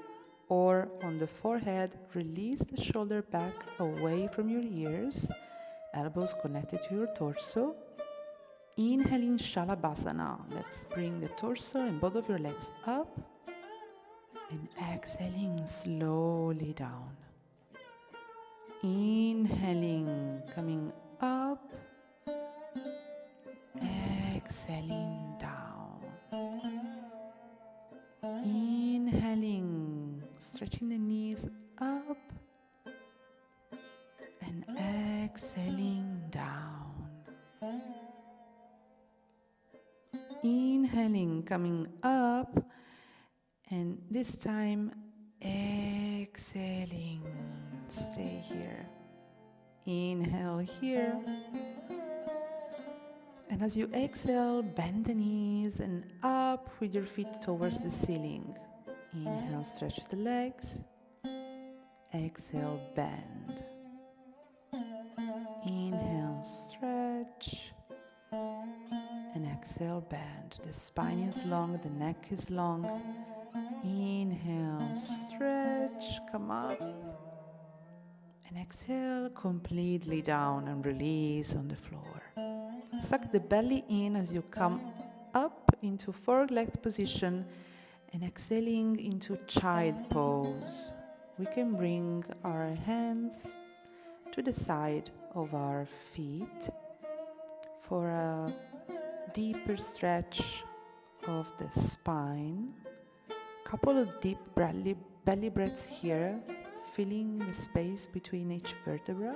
or on the forehead. Release the shoulder back away from your ears, elbows connected to your torso. Inhaling, Shalabhasana. Let's bring the torso and both of your legs up, and exhaling slowly down. Inhaling, coming up, exhaling down. Inhaling, stretching the knees up, and exhaling down. Inhaling, coming up, and this time exhaling. Stay here. Inhale here. And as you exhale, bend the knees and up with your feet towards the ceiling. Inhale, stretch the legs. Exhale, bend. Inhale, stretch. And exhale, bend. The spine is long, the neck is long. Inhale, stretch, come up. And exhale completely down and release on the floor. Suck the belly in as you come up into forward-legged position and exhaling into child pose. We can bring our hands to the side of our feet for a deeper stretch of the spine. Couple of deep belly breaths here, filling the space between each vertebra.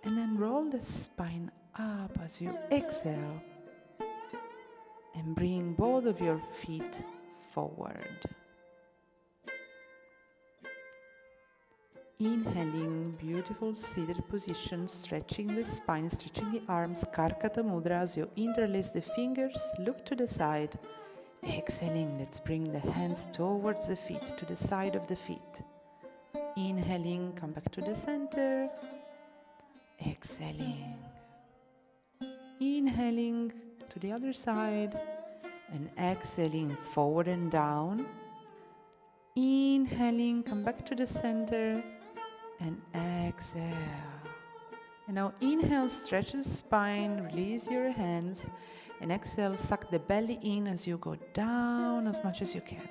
And then roll the spine up as you exhale and bring both of your feet forward. Inhaling, beautiful seated position, stretching the spine, stretching the arms, Karkata Mudra as you interlace the fingers, look to the side. Exhaling, let's bring the hands towards the feet, to the side of the feet. Inhaling, come back to the center. Exhaling. Inhaling to the other side and exhaling forward and down. Inhaling, come back to the center and exhale. And now inhale, stretch the spine, release your hands, and exhale, suck the belly in as you go down as much as you can.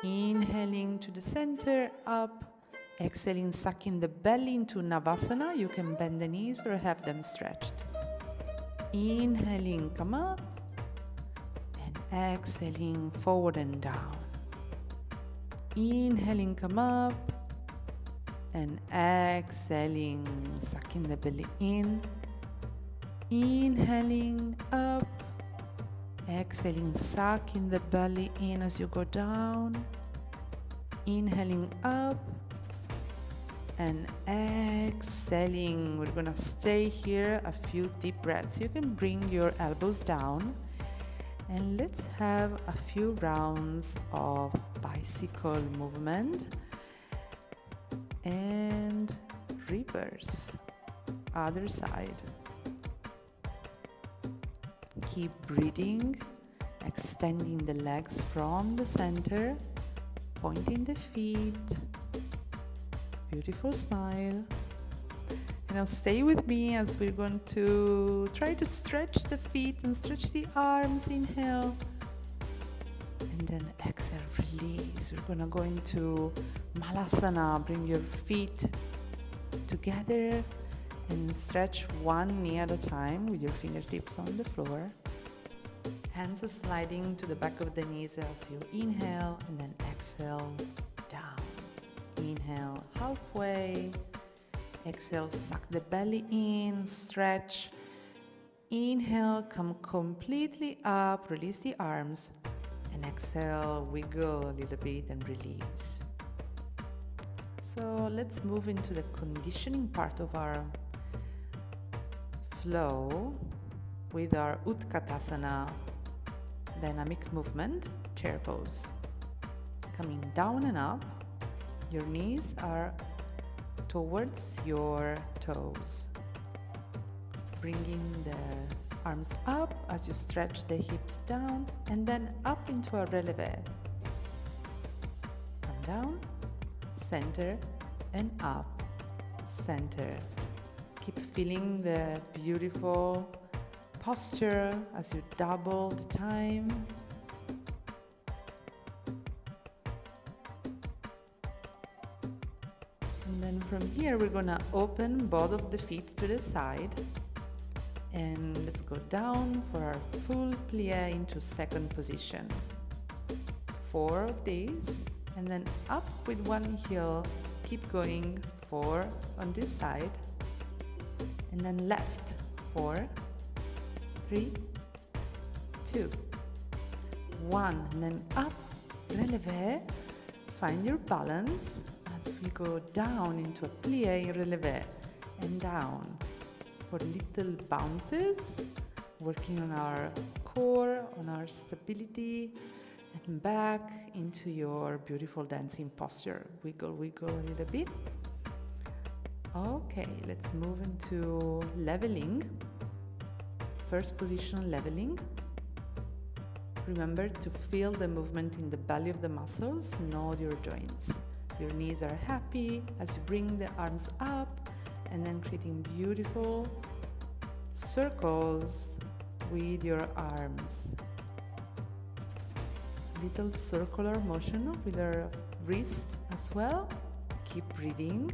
Inhaling to the center, up. Exhaling, sucking the belly into Navasana. You can bend the knees or have them stretched. Inhaling, come up. And exhaling, forward and down. Inhaling, come up. And exhaling, sucking the belly in. Inhaling, up. Exhaling, sucking the belly in as you go down. Inhaling, up. And exhaling. We're gonna stay here a few deep breaths. You can bring your elbows down and let's have a few rounds of bicycle movement and reverse. Other side. Keep breathing, extending the legs from the center, pointing the feet. Beautiful smile. And now stay with me as we're going to try to stretch the feet and stretch the arms. Inhale. And then exhale, release. We're going to go into Malasana. Bring your feet together and stretch one knee at a time with your fingertips on the floor. Hands are sliding to the back of the knees as you inhale and then exhale down. Inhale halfway, exhale, suck the belly in, stretch. Inhale, come completely up, release the arms, and exhale, wiggle a little bit and release. So let's move into the conditioning part of our flow with our Utkatasana dynamic movement, chair pose. Coming down and up. Your knees are towards your toes. Bringing the arms up as you stretch the hips down and then up into a releve. Come down, center and up, center. Keep feeling the beautiful posture as you double the time. And then from here we're gonna open both of the feet to the side and let's go down for our full plie into second position. 4 of these and then up with one heel, keep going, 4 on this side and then left, 4, 3, 2, 1 and then up, releve, find your balance as we go down into a plie, releve and down for little bounces, working on our core, on our stability and back into your beautiful dancing posture. Wiggle, wiggle a little bit. Okay, let's move into leveling. First position, leveling. Remember to feel the movement in the belly of the muscles, nod your joints. Your knees are happy as you bring the arms up and then creating beautiful circles with your arms. Little circular motion with our wrists as well. Keep breathing.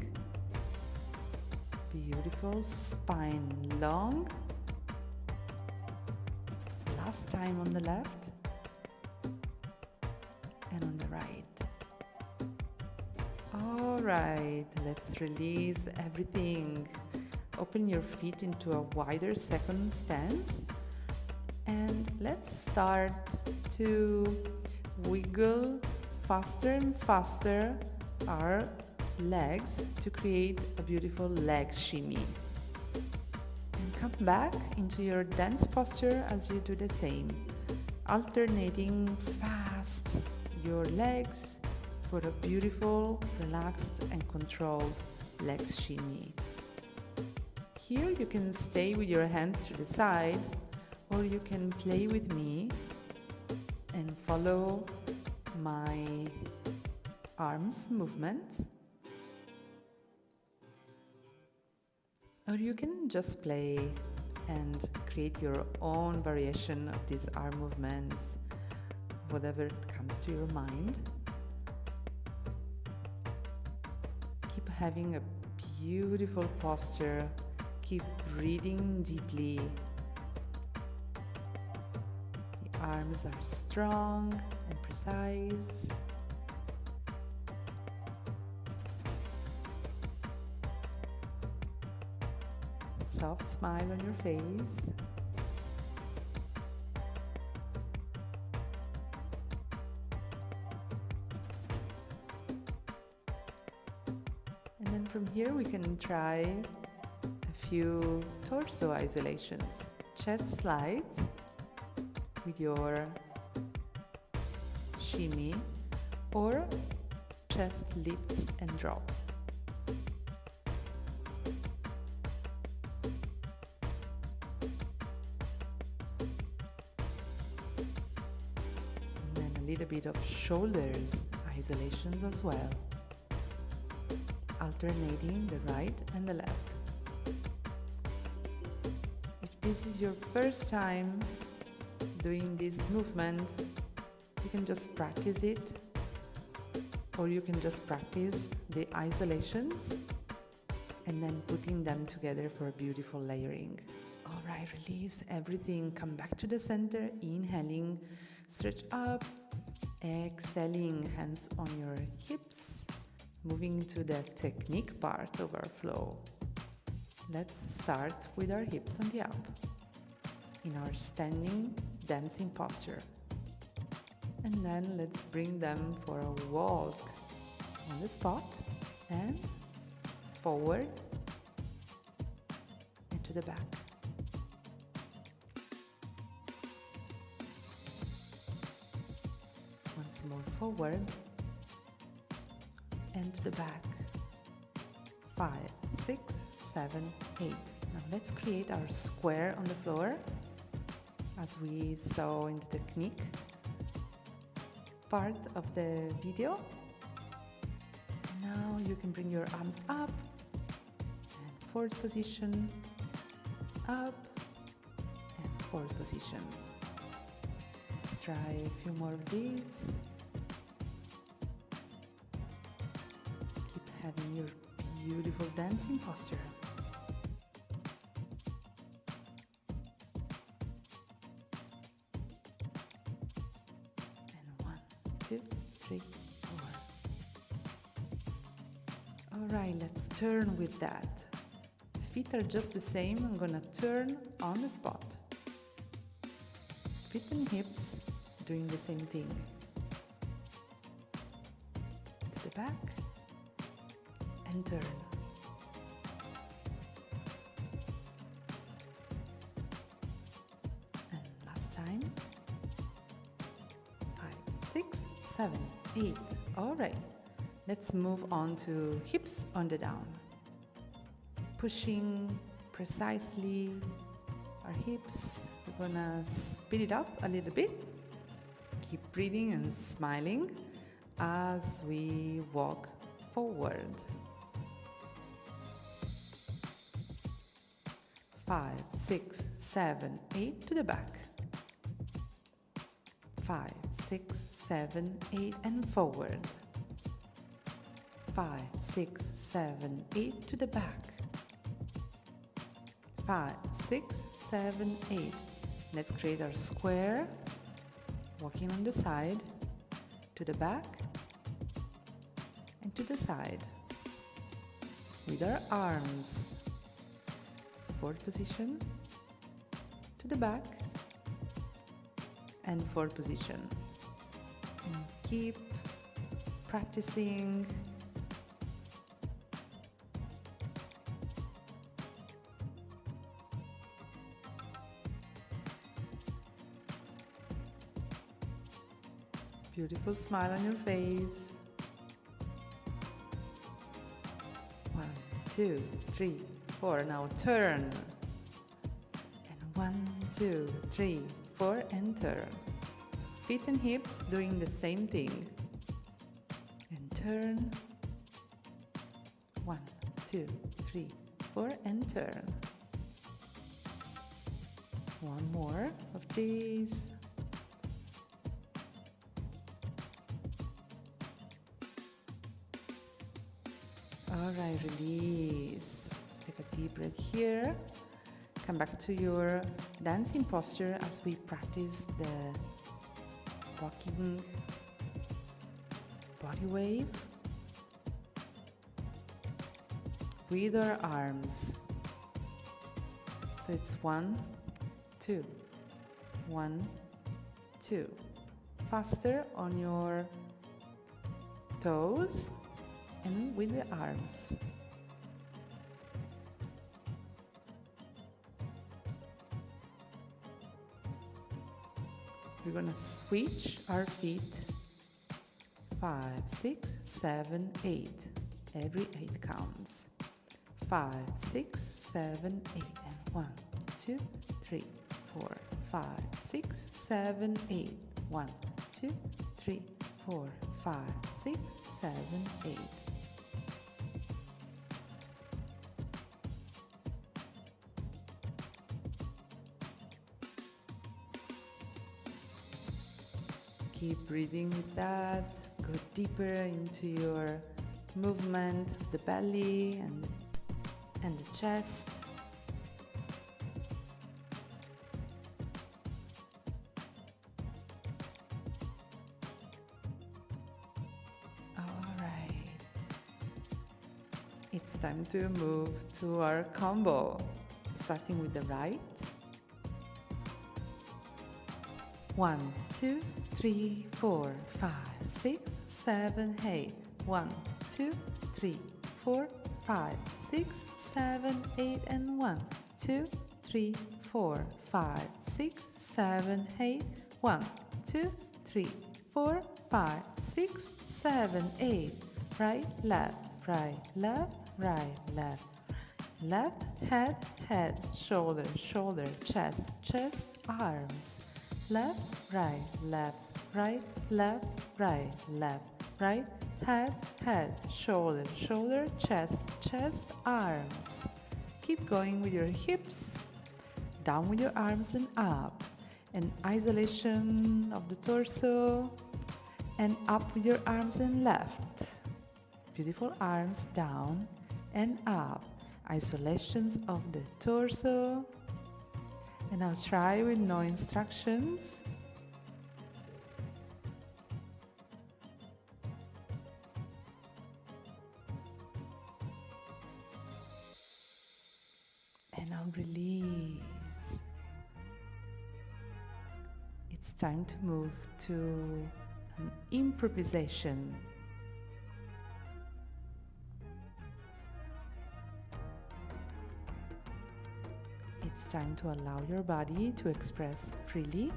Beautiful, spine long. Last time on the left and on the right. All right, let's release everything. Open your feet into a wider second stance and let's start to wiggle faster and faster our legs to create a beautiful leg shimmy. And come back into your dance posture as you do the same, alternating fast your legs for a beautiful, relaxed and controlled leg shimmy. Here you can stay with your hands to the side, or you can play with me and follow my arms movements. Or you can just play and create your own variation of these arm movements, whatever comes to your mind. Keep having a beautiful posture. Keep breathing deeply. The arms are strong and precise. Soft smile on your face. And then from here we can try a few torso isolations. Chest slides with your shimmy or chest lifts and drops. Little bit of shoulders isolations as well, alternating the right and the left. If this is your first time doing this movement, you can just practice it, or you can just practice the isolations and then putting them together for a beautiful layering. All right, release everything, come back to the center, inhaling, stretch up. Exhaling, hands on your hips, moving to the technique part of our flow. Let's start with our hips on the up in our standing dancing posture. And then let's bring them for a walk on the spot and forward and to the back. Once more forward and to the back. 5, 6, 7, 8. Now let's create our square on the floor as we saw in the technique part of the video. Now you can bring your arms up and forward position, up and forward position. Let's try a few more of these. Keep having your beautiful dancing posture. And 1, 2, 3, 4. All right, let's turn with that. The feet are just the same. I'm gonna turn on the spot. Feet and hips doing the same thing. To the back and turn. And last time. 5, 6, 7, 8. All right. Let's move on to hips on the down. Pushing precisely our hips. We're gonna speed it up a little bit. Keep breathing and smiling as we walk forward. 5, 6, 7, 8 to the back. 5, 6, 7, 8 and forward. 5, 6, 7, 8 to the back. 5, 6, 7, 8. Let's create our square, walking on the side, to the back, and to the side. With our arms, forward position, to the back, and forward position. And keep practicing. Beautiful smile on your face. 1, 2, 3, 4. Now turn. And 1, 2, 3, 4 and turn. So feet and hips doing the same thing. And turn. 1, 2, 3, 4 and turn. One more of these. Alright, release. Take a deep breath here. Come back to your dancing posture as we practice the rocking body wave with our arms. So it's 1, 2, 1, 2. Faster on your toes and with the arms. We're gonna switch our feet. 5, 6, 7, 8. Every 8 counts. 5, 6, 7, 8. And 1, 2, 3, 4, 5, 6, 7, 8. 1, 2, 3, 4, 5, 6, 7, 8. Keep breathing with that. Go deeper into your movement of the belly and the chest. Alright. It's time to move to our combo. Starting with the right. 1, 2, 3, 4, 5, 6, 7, 8. 1, 2, 3, 4, 5, 6, 7, 8 and 1, 2, 3, 4, 5, 6, 7, 8. 1, 2, 3, 4, 5, 6, 7, 8. Right, left, right, left, right, left. Left, head, head, shoulder, shoulder, chest, chest, arms. Left, right, left, right, left, right, left, right, head, head, shoulder, shoulder, chest, chest, arms. Keep going with your hips, down with your arms and up, and isolation of the torso, and up with your arms and left. Beautiful arms down and up, isolations of the torso. And now try with no instructions. And now release. It's time to move to an improvisation. It's time to allow your body to express freely.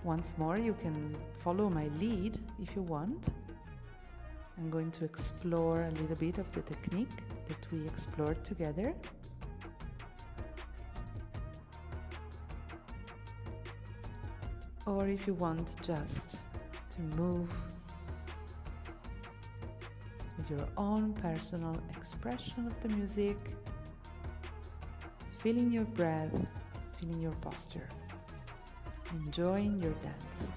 Once more, you can follow my lead if you want. I'm going to explore a little bit of the technique that we explored together. Or if you want just to move with your own personal expression of the music, feeling your breath, feeling your posture, enjoying your dance.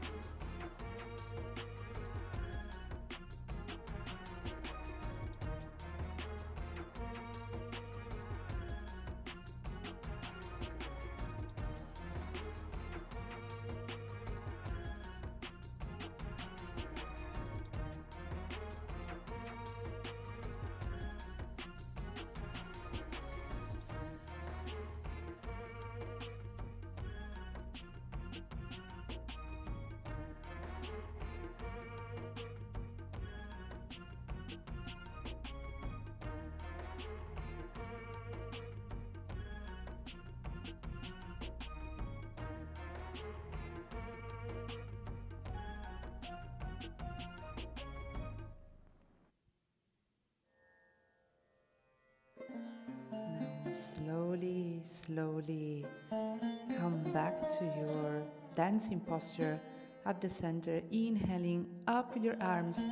Now slowly come back to your dancing posture at the center, inhaling up with your arms,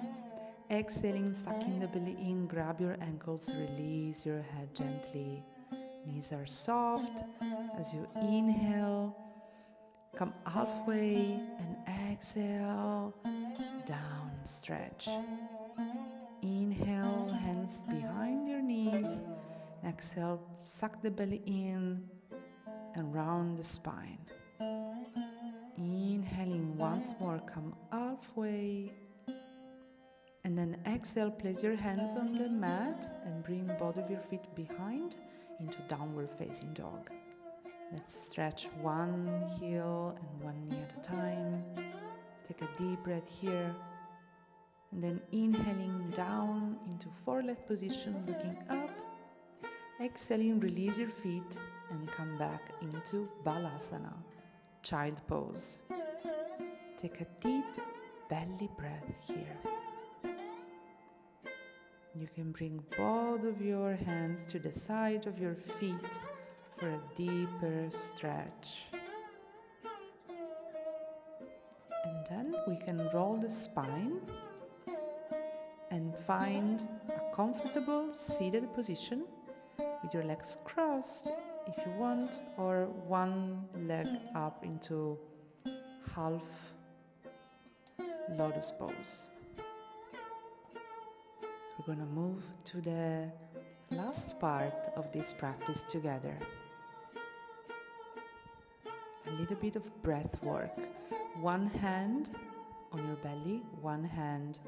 exhaling, sucking the belly in, grab your ankles, release your head gently. Knees are soft. As you inhale, come halfway and exhale, down, stretch. Inhale, hands behind your knees. Exhale, suck the belly in and round the spine. Inhaling once more, come halfway. And then exhale, place your hands on the mat and bring both of your feet behind into downward facing dog. Let's stretch one heel and one knee at a time. Take a deep breath here. And then inhaling down into four-leg position, looking up. Exhaling, release your feet and come back into Balasana, child pose. Take a deep belly breath here. You can bring both of your hands to the side of your feet for a deeper stretch. And then we can roll the spine and find a comfortable seated position with your legs crossed if you want, or one leg up into half lotus pose. We're going to move to the last part of this practice together. A little bit of breath work. One hand on your belly, one hand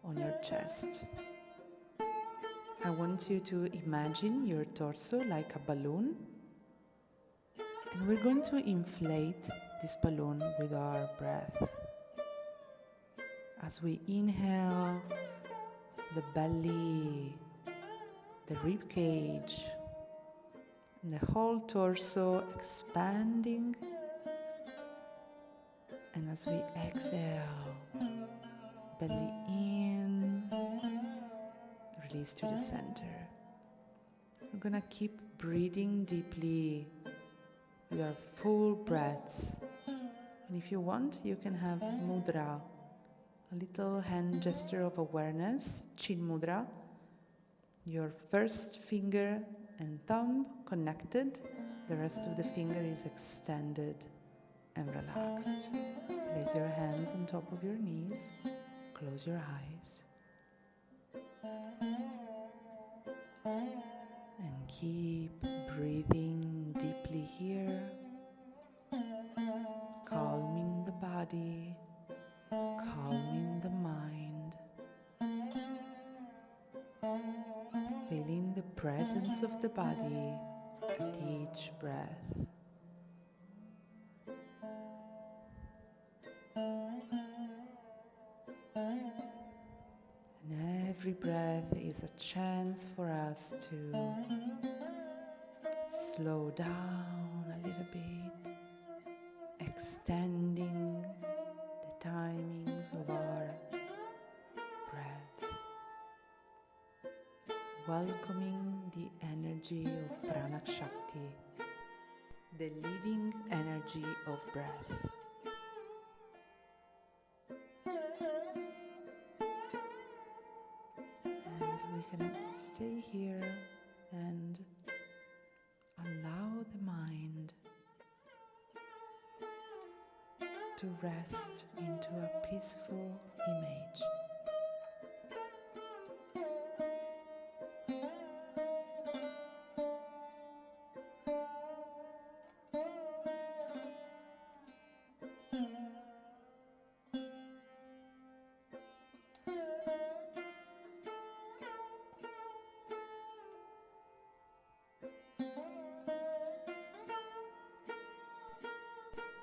on your chest. I want you to imagine your torso like a balloon, and we're going to inflate this balloon with our breath. As we inhale, the belly, the rib cage, and the whole torso expanding, and as we exhale, belly in, release to the center. We're gonna keep breathing deeply with our full breaths. And if you want, you can have mudra, a little hand gesture of awareness, chin mudra. Your first finger and thumb connected, the rest of the finger is extended and relaxed. Place your hands on top of your knees, close your eyes. And keep breathing deeply here, calming the body, calming the mind, feeling the presence of the body at each breath. And every breath is a chance for us to slow down a little bit, extending the timings of our breaths, welcoming the energy of Prana Shakti, the living energy of breath. And can stay here and allow the mind to rest into a peaceful image.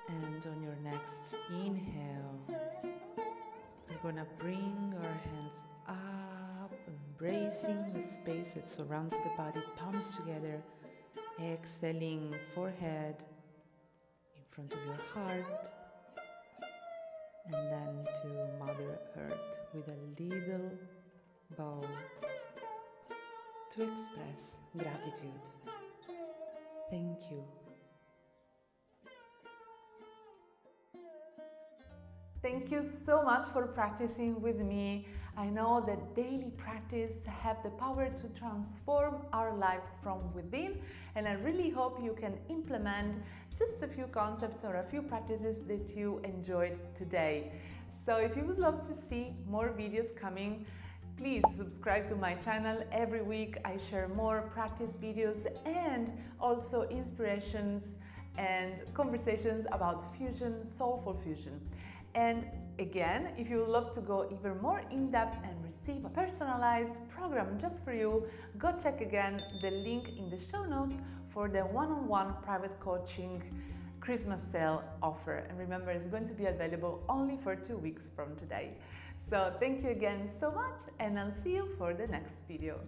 And on your next inhale, we're gonna bring our hands up, embracing the space that surrounds the body, palms together, exhaling forehead in front of your heart, and then to Mother Earth with a little bow to express gratitude. Thank you. Thank you so much for practicing with me. I know that daily practice have the power to transform our lives from within, and I really hope you can implement just a few concepts or a few practices that you enjoyed today. So if you would love to see more videos coming, please subscribe to my channel. Every week I share more practice videos and also inspirations and conversations about fusion, soulful fusion. And again, if you would love to go even more in depth and receive a personalized program just for you, go check again the link in the show notes for the one-on-one private coaching Christmas sale offer. And remember, it's going to be available only for 2 weeks from today. So thank you again so much, and I'll see you for the next video.